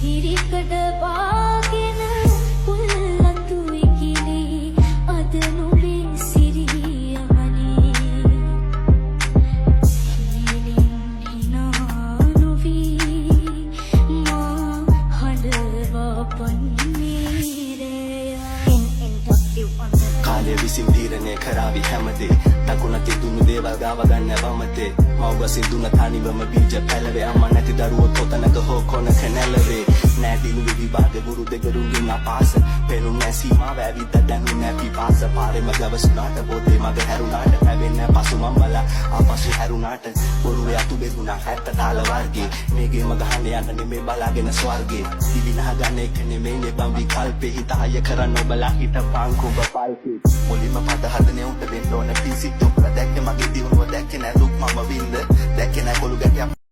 හිරිකඩ වාගෙන පුල්ලතු ඉකිලි අද නුඹේ සිරියවනේ හිලින් හිනා නොවී මා හඬවා පන්නේරය කාලය විසින් තීරණය කරાવી හැමදේ දකුණ තිදුණු දේවල් ගාව ගන්න වමතේ මව්ගසින් දුන තනිවම බීජ පැලවේ අම්මා නැති දරුවෝ කොතනක හෝ කොනක නැලවේ නැදිනු විවාද ගුරු දෙගරුන්ගෙන් අපාස පෙනුම් නැසීමාව ඇවිත් දැනු නැති පාස පාරෙම ගවසුනාට බොතේ මග හැරුණාට පැවෙන්නේ පසු මම්බලා ආපසු හැරුණාට බොරුවේ අතු බෙදුණා හැත්ත තාල වර්ගේ මේගේ මග හන්නේ යන්න නෙමේ බලාගෙන ස්වර්ගේ දිවිනා ගන්න එක නෙමේ බම් විකල්පේ හිතය කරන්න ඔබලා හිතපන් කුඹ පල්කේ මුලින්ම පද හදනේ උන්ට වෙන්න ඕන පිසිත් උඹලා දැක්කේ මගේ දිනුව දැක්කේ නෑ දුක් මම වින්ද දැක්කේ නෑ කොළු ගැටියක්